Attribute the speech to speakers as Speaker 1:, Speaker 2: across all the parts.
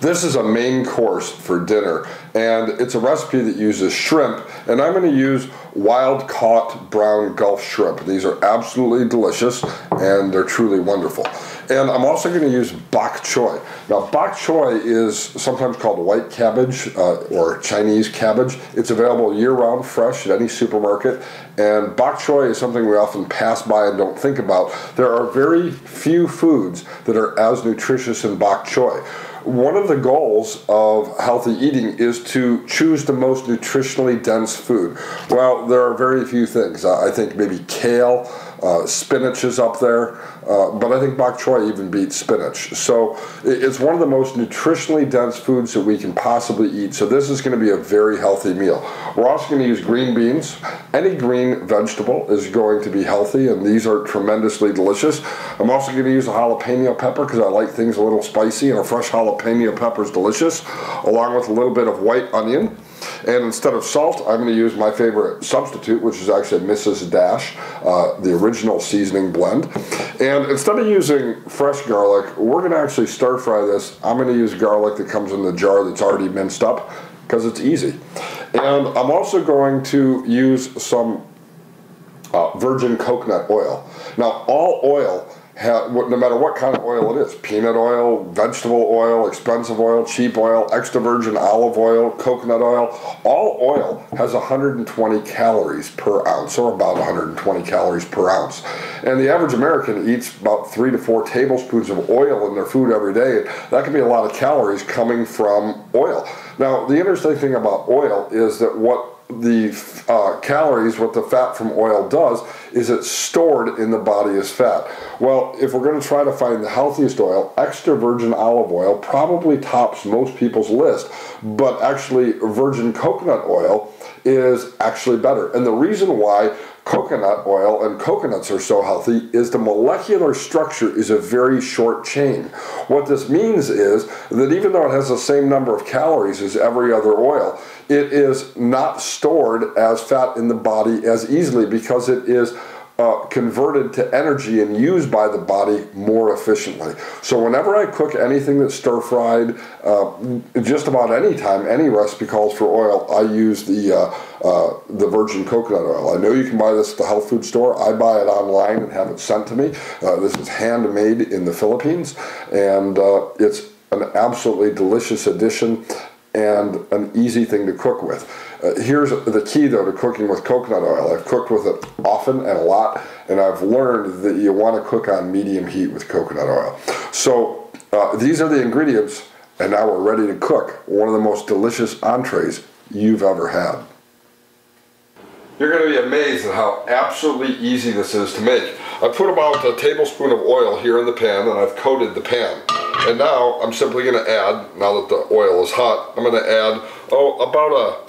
Speaker 1: This is a main course for dinner, and it's a recipe that uses shrimp, and I'm going to use wild-caught brown Gulf shrimp. These are absolutely delicious, and they're truly wonderful. And I'm also going to use Bok Choy. Now, Bok Choy is sometimes called white cabbage or Chinese cabbage. It's available year-round, fresh at any supermarket. And Bok Choy is something we often pass by and don't think about. There are very few foods that are as nutritious as Bok Choy. One of the goals of healthy eating is to choose the most nutritionally dense food. Well, there are very few things. I think maybe kale, spinach is up there, but I think bok choy even beats spinach. So it's one of the most nutritionally dense foods that we can possibly eat. So this is going to be a very healthy meal. We're also going to use green beans. Any green vegetable is going to be healthy, and these are tremendously delicious. I'm also going to use a jalapeno pepper because I like things a little spicy, and a fresh jalapeno pepper is delicious, along with a little bit of white onion. And instead of salt, I'm going to use my favorite substitute, which is actually Mrs. Dash, the original seasoning blend. And instead of using fresh garlic, we're going to actually stir fry this. I'm going to use garlic that comes in the jar that's already minced up because it's easy. And I'm also going to use some virgin coconut oil. Now, all oil, no matter what kind of oil it is, peanut oil, vegetable oil, expensive oil, cheap oil, extra virgin olive oil, coconut oil, all oil has 120 calories per ounce, or about 120 calories per ounce. And the average American eats about 3 to 4 tablespoons of oil in their food every day. That can be a lot of calories coming from oil. Now, the interesting thing about oil is that what the calories, what the fat from oil does, is it's stored in the body as fat. Well, if we're going to try to find the healthiest oil, extra virgin olive oil probably tops most people's list, but actually virgin coconut oil is actually better. And the reason why coconut oil and coconuts are so healthy is the molecular structure is a very short chain. What this means is that even though it has the same number of calories as every other oil, it is not stored as fat in the body as easily because it is converted to energy and used by the body more efficiently. So whenever I cook anything that's stir-fried, just about any time, any recipe calls for oil, I use the virgin coconut oil. I know you can buy this at the health food store. I buy it online and have it sent to me. This is handmade in the Philippines, and it's an absolutely delicious addition and an easy thing to cook with. Here's the key, though, to cooking with coconut oil. I've cooked with it often and a lot, and I've learned that you want to cook on medium heat with coconut oil. So these are the ingredients, and now we're ready to cook one of the most delicious entrees you've ever had. You're going to be amazed at how absolutely easy this is to make. I put about a tablespoon of oil here in the pan, and I've coated the pan. And now I'm simply going to add, now that the oil is hot, I'm going to add, about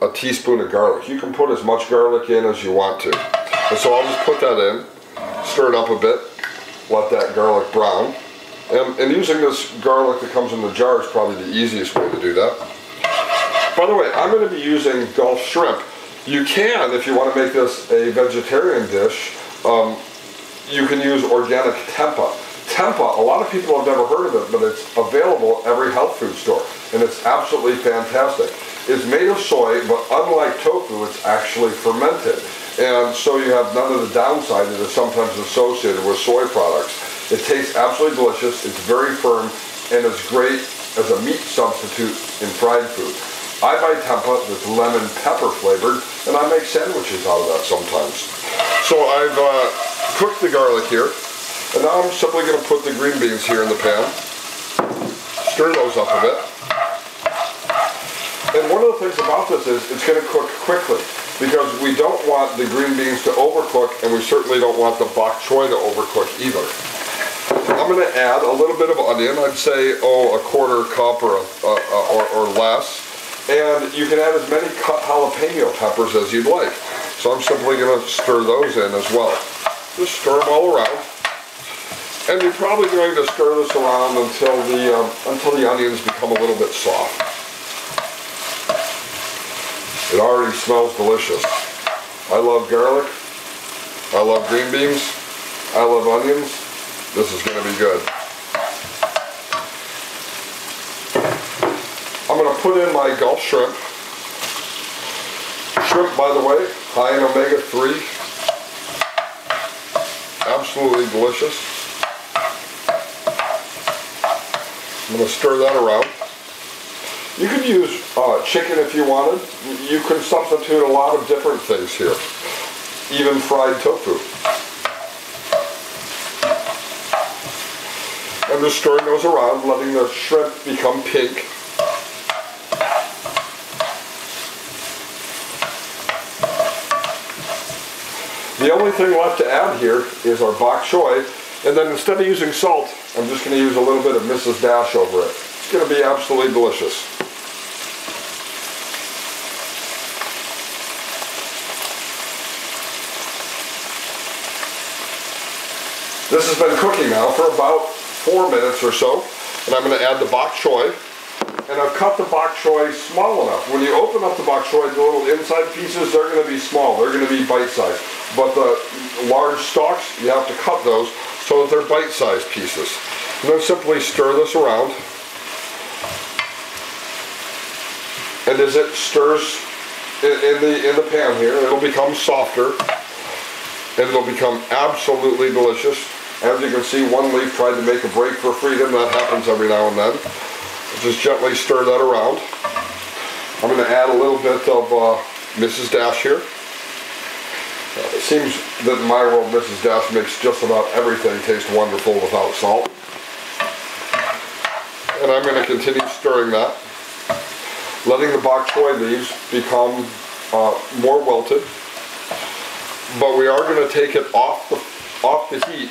Speaker 1: a teaspoon of garlic. You can put as much garlic in as you want to. And so I'll just put that in, stir it up a bit, let that garlic brown. And using this garlic that comes in the jar is probably the easiest way to do that. By the way, I'm going to be using Gulf shrimp. You can, if you want to make this a vegetarian dish, you can use organic Tempah. Tempah, a lot of people have never heard of it, but it's available at every health food store, and it's absolutely fantastic. It's made of soy, but unlike tofu, it's actually fermented. And so you have none of the downside that is sometimes associated with soy products. It tastes absolutely delicious, it's very firm, and it's great as a meat substitute in fried food. I buy Tempah that's lemon pepper flavored, and I make sandwiches out of that sometimes. So I've cooked the garlic here, and now I'm simply going to put the green beans here in the pan, stir those up a bit. And one of the things about this is it's going to cook quickly because we don't want the green beans to overcook, and we certainly don't want the bok choy to overcook either. I'm going to add a little bit of onion. I'd say, a quarter cup or less. And you can add as many cut jalapeno peppers as you'd like. So I'm simply going to stir those in as well. Just stir them all around. And you're probably going to stir this around until the onions become a little bit soft. It already smells delicious. I love garlic. I love green beans. I love onions. This is going to be good. I'm going to put in my Gulf shrimp. Shrimp, by the way, high in omega-3. Absolutely delicious. I'm going to stir that around. You could use chicken if you wanted. You can substitute a lot of different things here. Even fried tofu. I'm just stirring those around, letting the shrimp become pink. The only thing left to add here is our Bok Choy, and then instead of using salt, I'm just going to use a little bit of Mrs. Dash over it. It's going to be absolutely delicious. This has been cooking now for about 4 minutes or so, and I'm going to add the Bok Choy. And I've cut the Bok Choy small enough. When you open up the Bok Choy, the little inside pieces, they're going to be small. They're going to be bite-sized. But the large stalks, you have to cut those so that they're bite-sized pieces. And then simply stir this around. And as it stirs in the pan here, it'll become softer. And it'll become absolutely delicious. As you can see, one leaf tried to make a break for freedom. That happens every now and then. Just gently stir that around. I'm going to add a little bit of Mrs. Dash here. It seems that in my world, Mrs. Dash makes just about everything taste wonderful without salt. And I'm going to continue stirring that, letting the Bok Choy leaves become more wilted. But we are going to take it off the heat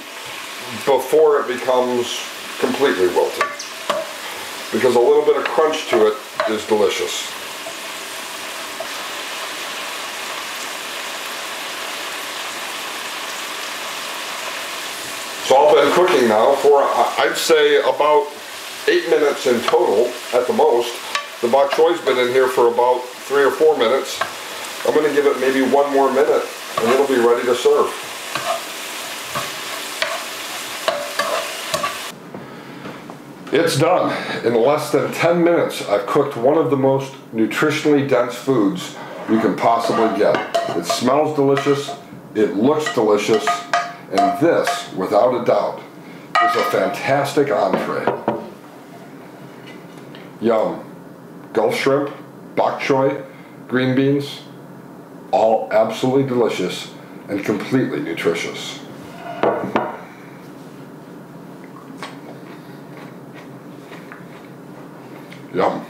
Speaker 1: before it becomes completely wilted, because a little bit of crunch to it is delicious. So I've been cooking now for, I'd say, about 8 minutes in total at the most. The Bok Choy's been in here for about 3 or 4 minutes. I'm going to give it maybe 1 more minute and it'll be ready to serve. It's done. In less than 10 minutes, I've cooked one of the most nutritionally dense foods you can possibly get. It smells delicious, it looks delicious, and this, without a doubt, is a fantastic entree. Yum. Gulf shrimp, bok choy, green beans, all absolutely delicious and completely nutritious. Yum.